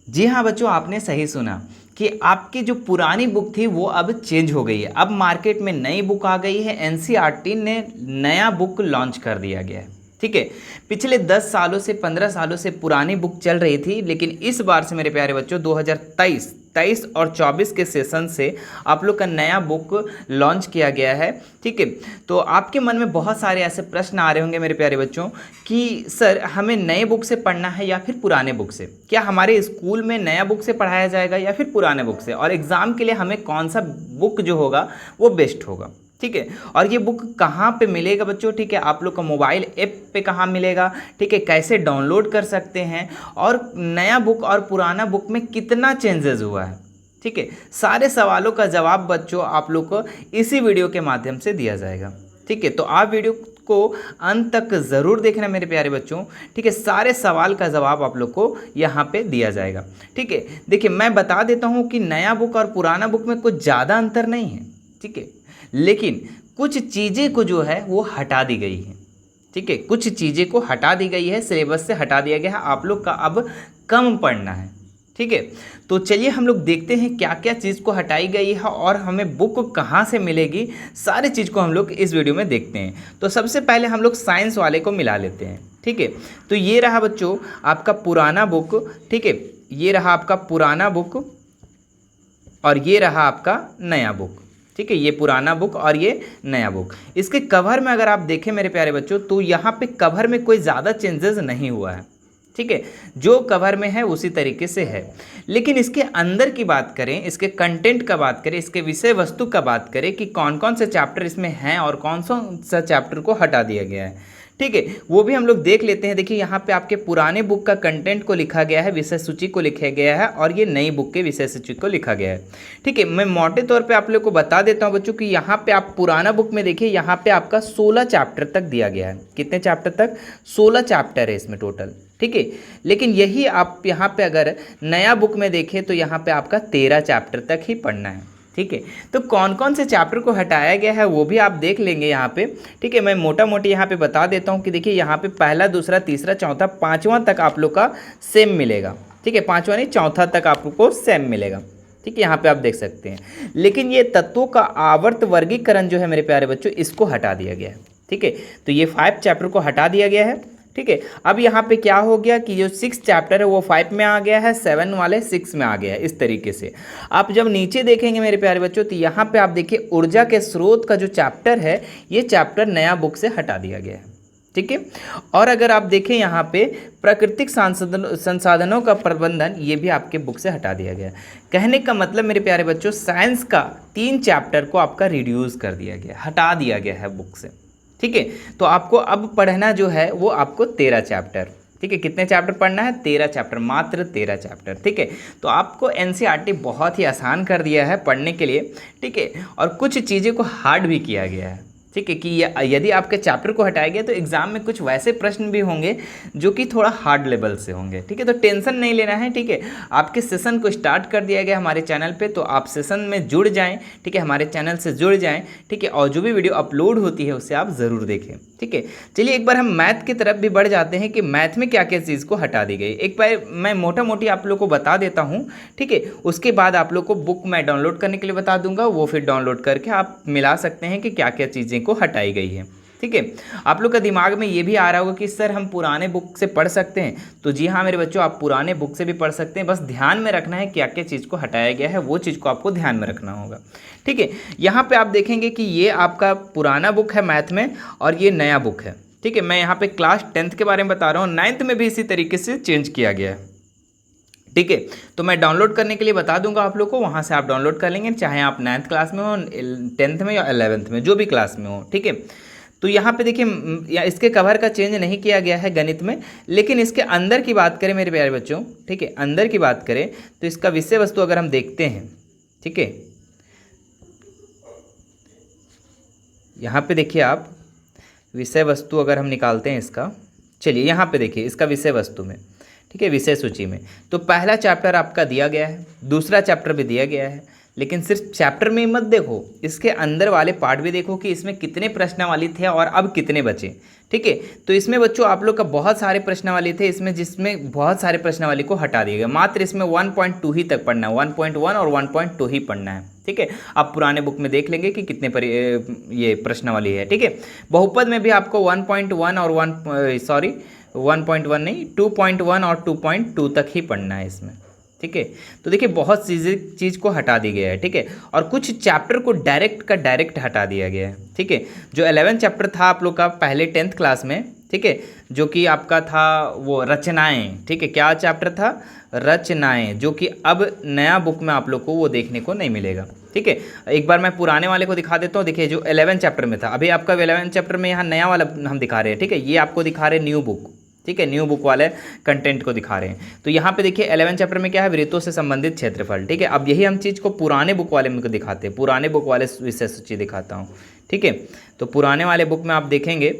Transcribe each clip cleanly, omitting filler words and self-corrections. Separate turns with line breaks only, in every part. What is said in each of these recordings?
जी हाँ बच्चों, आपने सही सुना कि आपकी जो पुरानी बुक थी वो अब चेंज हो गई है। अब मार्केट में नई बुक आ गई है, एनसीईआरटी ने नया बुक लॉन्च कर दिया गया है। ठीक है, पिछले 10 सालों से 15 सालों से पुरानी बुक चल रही थी, लेकिन इस बार से मेरे प्यारे बच्चों 2023 और 24 के सेशन से आप लोग का नया बुक लॉन्च किया गया है। ठीक है, तो आपके मन में बहुत सारे ऐसे प्रश्न आ रहे होंगे मेरे प्यारे बच्चों कि सर हमें नए बुक से पढ़ना है या फिर पुराने बुक से, क्या हमारे स्कूल में नया बुक से पढ़ाया जाएगा या फिर पुराने बुक से, और एग्ज़ाम के लिए हमें कौन सा बुक जो होगा वो बेस्ट होगा। ठीक है, और ये बुक कहाँ पे मिलेगा बच्चों? ठीक है, आप लोग का मोबाइल ऐप पे कहाँ मिलेगा? ठीक है, कैसे डाउनलोड कर सकते हैं, और नया बुक और पुराना बुक में कितना चेंजेस हुआ है। ठीक है, सारे सवालों का जवाब बच्चों आप लोग को इसी वीडियो के माध्यम से दिया जाएगा। ठीक है, तो आप वीडियो को अंत तक ज़रूर देखना मेरे प्यारे बच्चों। ठीक है, सारे सवाल का जवाब आप लोग को यहाँ पे दिया जाएगा। ठीक है, देखिए मैं बता देता हूँ कि नया बुक और पुराना बुक में कुछ ज़्यादा अंतर नहीं है। ठीक है, लेकिन कुछ चीज़ें को जो है वो हटा दी गई है। ठीक है, कुछ चीज़ें को हटा दी गई है, सिलेबस से हटा दिया गया है, आप लोग का अब कम पढ़ना है। ठीक है, तो चलिए हम लोग देखते हैं क्या क्या चीज़ को हटाई गई है और हमें बुक कहाँ से मिलेगी, सारी चीज़ को हम लोग इस वीडियो में देखते हैं। तो सबसे पहले हम लोग साइंस वाले को मिला लेते हैं। ठीक है, तो ये रहा बच्चों आपका पुराना बुक। ठीक है, ये रहा आपका पुराना बुक और ये रहा आपका नया बुक। ठीक है, ये पुराना बुक और ये नया बुक। इसके कवर में अगर आप देखें मेरे प्यारे बच्चों तो यहाँ पे कवर में कोई ज़्यादा चेंजेस नहीं हुआ है। ठीक है, जो कवर में है उसी तरीके से है, लेकिन इसके अंदर की बात करें, इसके कंटेंट का बात करें, इसके विषय वस्तु का बात करें कि कौन कौन से चैप्टर इसमें हैं और कौन कौन सा चैप्टर को हटा दिया गया है। ठीक है, वो भी हम लोग देख लेते हैं। देखिए यहाँ पे आपके पुराने बुक का कंटेंट को लिखा गया है, विषय सूची को लिखा गया है, और ये नई बुक के विषय सूची को लिखा गया है। ठीक है, मैं मोटे तौर पे आप लोग को बता देता हूँ बच्चों कि यहाँ पे आप पुराना बुक में देखिए, यहाँ पे आपका 16 चैप्टर तक दिया गया है। कितने चैप्टर तक? 16 चैप्टर है इसमें टोटल। ठीक है, लेकिन यही आप यहाँ पे अगर नया बुक में देखें तो यहाँ पे आपका 13 चैप्टर तक ही पढ़ना है। ठीक है, तो कौन कौन से चैप्टर को हटाया गया है वो भी आप देख लेंगे यहाँ पे। ठीक है, मैं मोटा मोटी यहाँ पे बता देता हूँ कि देखिए यहाँ पे पहला, दूसरा, तीसरा, चौथा, पाँचवां तक आप लोग का सेम मिलेगा। ठीक है, पाँचवां नहीं चौथा तक आप लोग को सेम मिलेगा। ठीक है, यहाँ पे आप देख सकते हैं, लेकिन ये तत्वों का आवर्त वर्गीकरण जो है मेरे प्यारे बच्चों इसको हटा दिया गया है। ठीक है, तो ये 5 चैप्टर को हटा दिया गया है। ठीक है, अब यहाँ पे क्या हो गया कि जो 6 चैप्टर है वो 5 में आ गया है, 7 वाले 6 में आ गया है। इस तरीके से आप जब नीचे देखेंगे मेरे प्यारे बच्चों तो यहाँ पे आप देखिए ऊर्जा के स्रोत का जो चैप्टर है ये चैप्टर नया बुक से हटा दिया गया है। ठीक है, और अगर आप देखें यहाँ पे प्राकृतिक संसाधनों का प्रबंधन ये भी आपके बुक से हटा दिया गया है। कहने का मतलब मेरे प्यारे बच्चों साइंस का 3 चैप्टर को आपका रिड्यूस कर दिया गया, हटा दिया गया है बुक से। ठीक है, तो आपको अब पढ़ना जो है वो आपको 13 चैप्टर। ठीक है, कितने चैप्टर पढ़ना है? 13 चैप्टर, मात्र 13 चैप्टर। ठीक है, तो आपको एनसीईआरटी बहुत ही आसान कर दिया है पढ़ने के लिए। ठीक है, और कुछ चीज़ें को हार्ड भी किया गया है। ठीक है, कि यदि आपके चैप्टर को हटाया गया तो एग्जाम में कुछ वैसे प्रश्न भी होंगे जो कि थोड़ा हार्ड लेवल से होंगे। ठीक है, तो टेंशन नहीं लेना है। ठीक है, आपके सेशन को स्टार्ट कर दिया गया हमारे चैनल पे, तो आप सेशन में जुड़ जाएं। ठीक है, हमारे चैनल से जुड़ जाएं। ठीक है, और जो भी वीडियो अपलोड होती है उसे आप ज़रूर देखें। ठीक है, चलिए एक बार हम मैथ की तरफ भी बढ़ जाते हैं कि मैथ में क्या क्या चीज़ को हटा दी गई। एक बार मैं मोटा मोटी आप लोग को बता देता हूँ। ठीक है, उसके बाद आप लोग को बुक मैं डाउनलोड करने के लिए बता दूंगा, वो फिर डाउनलोड करके आप मिला सकते हैं कि क्या क्या चीज़ें को हटाई गई है। ठीक है, आप लोग का दिमाग में ये भी आ रहा होगा कि सर हम पुराने बुक से पढ़ सकते हैं, तो जी हाँ मेरे बच्चों आप पुराने बुक से भी पढ़ सकते हैं, बस ध्यान में रखना है क्या क्या चीज़ को हटाया गया है, वो चीज़ को आपको ध्यान में रखना होगा। ठीक है, यहाँ पे आप देखेंगे कि ये आपका पुराना बुक है मैथ में और ये नया बुक है। ठीक है, मैं यहाँ पे क्लास 10th के बारे में बता रहा हूँ, 9th में भी इसी तरीके से चेंज किया गया है। ठीक है, तो मैं डाउनलोड करने के लिए बता दूंगा आप लोग को, वहाँ से आप डाउनलोड कर लेंगे, चाहे आप 9th क्लास में हो, 10th में या 11th में, जो भी क्लास में हो। ठीक है, तो यहाँ पे देखिए इसके कवर का चेंज नहीं किया गया है गणित में, लेकिन इसके अंदर की बात करें मेरे प्यारे बच्चों, ठीक है, अंदर की बात करें तो इसका विषय वस्तु अगर हम देखते हैं, ठीक है, यहाँ पे देखिए आप विषय वस्तु अगर हम निकालते हैं इसका, चलिए यहाँ पे देखिए इसका विषय वस्तु में, ठीक है, विषय सूची में तो पहला चैप्टर आपका दिया गया है, दूसरा चैप्टर भी दिया गया है, लेकिन सिर्फ चैप्टर में ही मत देखो, इसके अंदर वाले पार्ट भी देखो कि इसमें कितने प्रश्नावली थे और अब कितने बचे। ठीक है, तो इसमें बच्चों आप लोग का बहुत सारे प्रश्नावली थे इसमें, जिसमें बहुत सारे प्रश्नावली को हटा दिया गया। मात्र इसमें 1.2 ही तक पढ़ना है, 1.1 और 1.2 ही पढ़ना है। ठीक है, आप पुराने बुक में देख लेंगे कि कितने ये प्रश्नावली है। ठीक है, बहुपद में भी आपको 1.1 और 1.1 नहीं, 2.1 और 2.2 तक ही पढ़ना है इसमें। ठीक है, तो देखिए बहुत चीज़ को हटा दी गया है। ठीक है, और कुछ चैप्टर को डायरेक्ट का डायरेक्ट हटा दिया गया है। ठीक है, जो 11 चैप्टर था आप लोग का पहले 10th क्लास में, ठीक है, जो कि आपका था वो रचनाएं। ठीक है, क्या चैप्टर था? रचनाएं, जो कि अब नया बुक में आप लोग को वो देखने को नहीं मिलेगा। ठीक है, एक बार मैं पुराने वाले को दिखा देता हूँ। देखिए जो 11 चैप्टर में था, अभी आपका 11 चैप्टर में यहाँ नया वाला हम दिखा रहे हैं। ठीक है, ये आपको दिखा रहे हैं न्यू बुक। ठीक है, न्यू बुक वाले कंटेंट को दिखा रहे हैं। तो यहाँ पे देखिए 11 चैप्टर में क्या है? वृत्तों से संबंधित क्षेत्रफल। ठीक है, अब यही हम चीज़ को पुराने बुक वाले में दिखाते हैं, पुराने बुक वाले विषय सूची दिखाता हूँ। ठीक है, तो पुराने वाले बुक में आप देखेंगे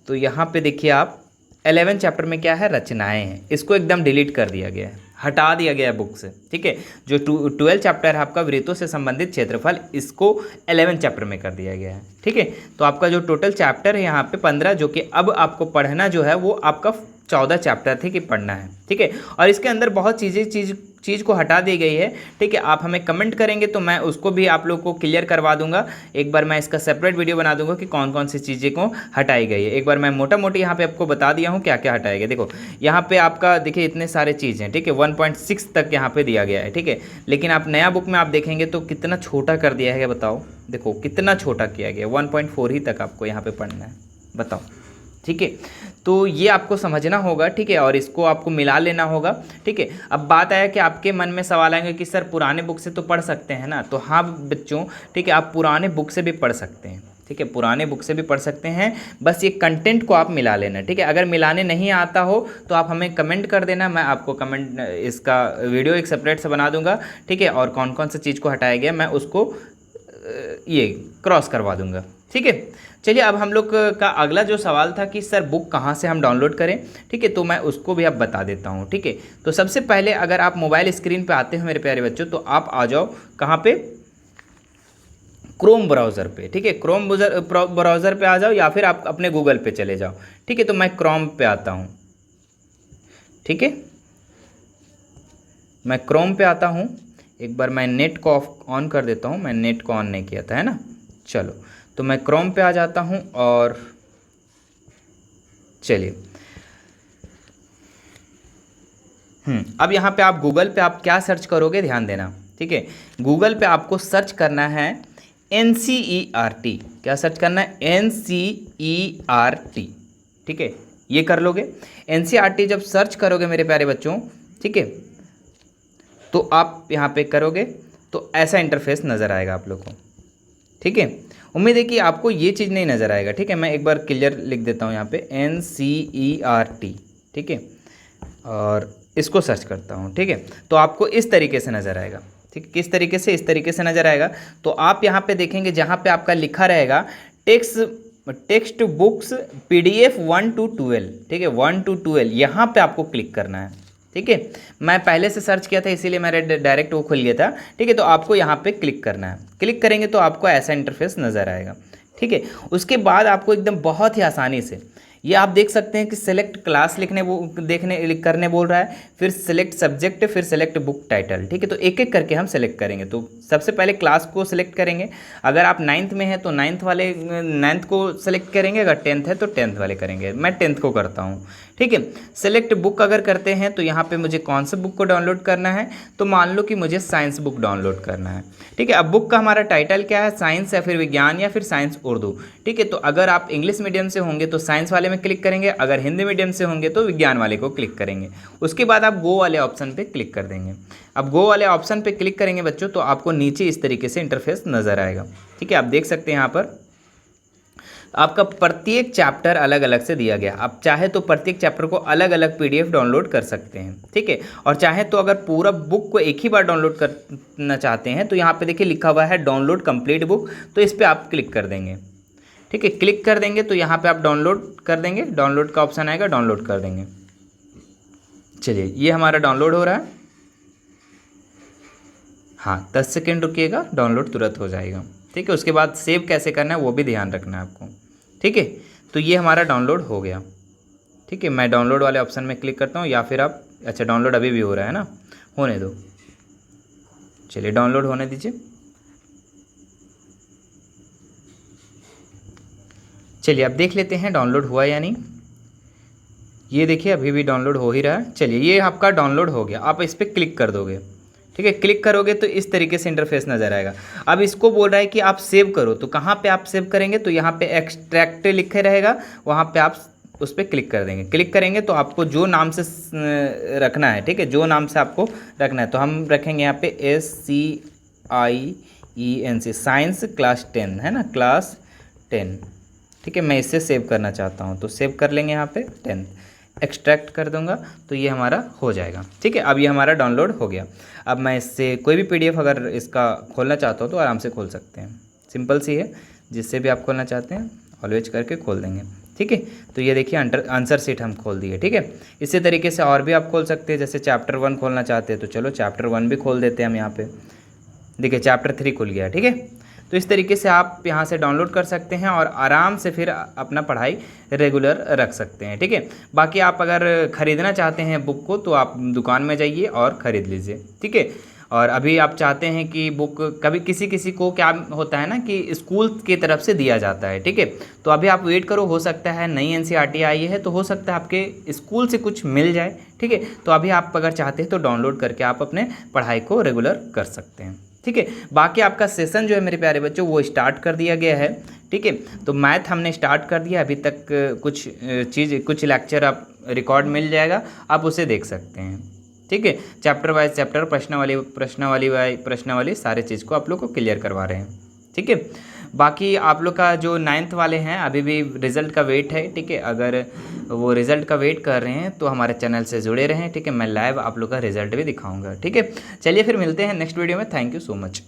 तो यहाँ पे देखिए आप 11 चैप्टर में क्या है? रचनाएं हैं। इसको एकदम डिलीट कर दिया गया है, हटा दिया गया है बुक से। ठीक है, जो 12 चैप्टर है आपका वृत्तों से संबंधित क्षेत्रफल, इसको 11 चैप्टर में कर दिया गया है। ठीक है, तो आपका जो टोटल चैप्टर है यहाँ पे 15, जो कि अब आपको पढ़ना जो है वो आपका 14 चैप्टर थे कि पढ़ना है। ठीक है, और इसके अंदर बहुत चीज़ को हटा दी गई है। ठीक है, आप हमें कमेंट करेंगे तो मैं उसको भी आप लोग को क्लियर करवा दूंगा। एक बार मैं इसका सेपरेट वीडियो बना दूंगा कि कौन कौन सी चीज़ें को हटाई गई है। एक बार मैं मोटा मोटी यहाँ पे आपको बता दिया हूँ क्या क्या हटाया गया। देखो यहाँ पे आपका देखिए इतने सारे चीज़ हैं। ठीक है, 1.6 तक यहाँ पे दिया गया है। ठीक है, लेकिन आप नया बुक में आप देखेंगे तो कितना छोटा कर दिया है, बताओ। देखो कितना छोटा किया गया, 1.4 ही तक आपको यहाँ पे पढ़ना है, बताओ। ठीक है, तो ये आपको समझना होगा। ठीक है, और इसको आपको मिला लेना होगा। ठीक है, अब बात आया कि आपके मन में सवाल आएंगे कि सर पुराने बुक से तो पढ़ सकते हैं ना? तो हाँ बच्चों, ठीक है, आप पुराने बुक से भी पढ़ सकते हैं। ठीक है, पुराने बुक से भी पढ़ सकते हैं, बस ये कंटेंट को आप मिला लेना। ठीक है, अगर मिलाने नहीं आता हो तो आप हमें कमेंट कर देना, मैं आपको कमेंट इसका वीडियो एक सेपरेट से बना दूंगा। ठीक है, और कौन कौन सी चीज़ को हटाया गया मैं उसको ये क्रॉस करवा दूंगा। ठीक है, चलिए अब हम लोग का अगला जो सवाल था कि सर बुक कहाँ से हम डाउनलोड करें। ठीक है, तो मैं उसको भी अब बता देता हूँ। ठीक है, तो सबसे पहले अगर आप मोबाइल स्क्रीन पे आते हो मेरे प्यारे बच्चों, तो आप आ जाओ कहाँ पे? क्रोम ब्राउज़र पे। ठीक है, क्रोम ब्राउज़र पे आ जाओ, या फिर आप अपने गूगल पे चले जाओ। ठीक है, तो मैं क्रोम पे आता हूँ। ठीक है, मैं क्रोम पे आता हूँ। एक बार मैं नेट को ऑन कर देता हूँ, मैं नेट को ऑन नहीं किया था, है ना। चलो, तो मैं क्रोम पे आ जाता हूँ और चलिए अब यहाँ पे आप गूगल पे आप क्या सर्च करोगे, ध्यान देना। ठीक है, गूगल पे आपको सर्च करना है NCERT। क्या सर्च करना है? NCERT। ठीक है, ये कर लोगे। NCERT जब सर्च करोगे मेरे प्यारे बच्चों, ठीक है, तो आप यहाँ पे करोगे तो ऐसा इंटरफेस नज़र आएगा आप लोग को। ठीक है, उम्मीद है कि आपको ये चीज़ नहीं नज़र आएगा। ठीक है, मैं एक बार क्लियर लिख देता हूँ यहाँ पे NCERT। ठीक है, और इसको सर्च करता हूँ। ठीक है, तो आपको इस तरीके से नज़र आएगा। ठीक, किस तरीके से? इस तरीके से नज़र आएगा। तो आप यहाँ पे देखेंगे जहाँ पे आपका लिखा रहेगा टेक्स्ट बुक्स PDF 1 to 12। ठीक है, 1 to 12 यहाँ पे आपको क्लिक करना है। ठीक है, मैं पहले से सर्च किया था इसीलिए मेरा डायरेक्ट वो खुल गया था। ठीक है, तो आपको यहाँ पे क्लिक करना है। क्लिक करेंगे तो आपको ऐसा इंटरफेस नज़र आएगा। ठीक है, उसके बाद आपको एकदम बहुत ही आसानी से ये आप देख सकते हैं कि सेलेक्ट क्लास करने बोल रहा है, फिर सेलेक्ट सब्जेक्ट, फिर सेलेक्ट बुक टाइटल। ठीक है, तो एक एक करके हम सेलेक्ट करेंगे। तो सबसे पहले क्लास को सिलेक्ट करेंगे। अगर आप 9th में हैं तो 9th को सेलेक्ट करेंगे, अगर 10th है तो 10th वाले करेंगे। मैं 10th को करता हूँ। ठीक है, सेलेक्ट बुक अगर करते हैं तो यहाँ पे मुझे कौन सा बुक को डाउनलोड करना है, तो मान लो कि मुझे साइंस बुक डाउनलोड करना है। ठीक है, अब बुक का हमारा टाइटल क्या है? साइंस या फिर विज्ञान या फिर साइंस उर्दू। ठीक है, तो अगर आप इंग्लिश मीडियम से होंगे तो साइंस वाले में क्लिक करेंगे, अगर हिंदी मीडियम से होंगे तो विज्ञान वाले को क्लिक करेंगे। उसके बाद आप गो वाले ऑप्शन पे क्लिक कर देंगे। अब गो वाले ऑप्शन पे क्लिक करेंगे बच्चों तो आपको नीचे इस तरीके से इंटरफेस नज़र आएगा। ठीक है, आप देख सकते हैं यहाँ पर आपका प्रत्येक चैप्टर अलग अलग से दिया गया। आप चाहे तो प्रत्येक चैप्टर को अलग अलग PDF डाउनलोड कर सकते हैं। ठीक है, और चाहे तो अगर पूरा बुक को एक ही बार डाउनलोड करना चाहते हैं तो यहाँ पे देखिए लिखा हुआ है डाउनलोड कंप्लीट बुक, तो इस पर आप क्लिक कर देंगे। ठीक है, क्लिक कर देंगे तो यहाँ पे आप डाउनलोड कर देंगे, डाउनलोड का ऑप्शन आएगा, डाउनलोड कर देंगे। चलिए, ये हमारा डाउनलोड हो रहा है। हाँ 10 सेकेंड रुकिएगा, डाउनलोड तुरंत हो जाएगा। ठीक है, उसके बाद सेव कैसे करना है वो भी ध्यान रखना है आपको। ठीक है, तो ये हमारा डाउनलोड हो गया। ठीक है, मैं डाउनलोड वाले ऑप्शन में क्लिक करता हूँ, या फिर आप, अच्छा डाउनलोड अभी भी हो रहा है ना, होने दो, चलिए डाउनलोड होने दीजिए। चलिए अब देख लेते हैं डाउनलोड हुआ या नहीं। ये देखिए अभी भी डाउनलोड हो ही रहा है। चलिए ये आपका डाउनलोड हो गया, आप इस पर क्लिक कर दोगे। ठीक है, क्लिक करोगे तो इस तरीके से इंटरफेस नज़र आएगा। अब इसको बोल रहा है कि आप सेव करो, तो कहाँ पे आप सेव करेंगे, तो यहाँ पे एक्सट्रैक्ट लिखे रहेगा, वहाँ पे आप उस पर क्लिक कर देंगे। क्लिक करेंगे तो आपको जो नाम से रखना है, ठीक है, जो नाम से आपको रखना है, तो हम रखेंगे यहाँ पे SCIENC, साइंस क्लास 10 है ना, क्लास 10। ठीक है, मैं इससे सेव करना चाहता हूँ तो सेव कर लेंगे, यहाँ पे 10 एक्सट्रैक्ट कर दूंगा तो ये हमारा हो जाएगा। ठीक है, अब ये हमारा डाउनलोड हो गया। अब मैं इससे कोई भी PDF अगर इसका खोलना चाहता हूँ तो आराम से खोल सकते हैं, सिंपल सी है, जिससे भी आप खोलना चाहते हैं ऑलवेज करके खोल देंगे। ठीक है, तो ये देखिए आंसर शीट हम खोल दिए। ठीक है, इसी तरीके से और भी आप खोल सकते हैं, जैसे चैप्टर 1 खोलना चाहते हैं तो चलो चैप्टर 1 भी खोल देते हैं हम यहाँ पे। देखिए चैप्टर 3 खुल गया। ठीक है, तो इस तरीके से आप यहाँ से डाउनलोड कर सकते हैं और आराम से फिर अपना पढ़ाई रेगुलर रख सकते हैं। ठीक है, बाकी आप अगर ख़रीदना चाहते हैं बुक को तो आप दुकान में जाइए और ख़रीद लीजिए। ठीक है, और अभी आप चाहते हैं कि बुक, कभी किसी किसी को क्या होता है ना कि स्कूल की तरफ से दिया जाता है। ठीक है, तो अभी आप वेट करो, हो सकता है नई NCERT आई है तो हो सकता है आपके स्कूल से कुछ मिल जाए। ठीक है, तो अभी आप अगर चाहते हैं तो डाउनलोड करके आप अपने पढ़ाई को रेगुलर कर सकते हैं। ठीक है, बाकी आपका सेशन जो है मेरे प्यारे बच्चों वो स्टार्ट कर दिया गया है। ठीक है, तो मैथ हमने स्टार्ट कर दिया, अभी तक कुछ लेक्चर आप रिकॉर्ड मिल जाएगा, आप उसे देख सकते हैं। ठीक है, चैप्टर वाइज चैप्टर, प्रश्नावली सारे चीज़ को आप लोग को क्लियर करवा रहे हैं। ठीक है, बाकी आप लोग का जो 9th वाले हैं अभी भी रिज़ल्ट का वेट है। ठीक है, अगर वो रिज़ल्ट का वेट कर रहे हैं तो हमारे चैनल से जुड़े रहें। ठीक है, मैं लाइव आप लोग का रिज़ल्ट भी दिखाऊंगा। ठीक है, चलिए फिर मिलते हैं नेक्स्ट वीडियो में। Thank you so much.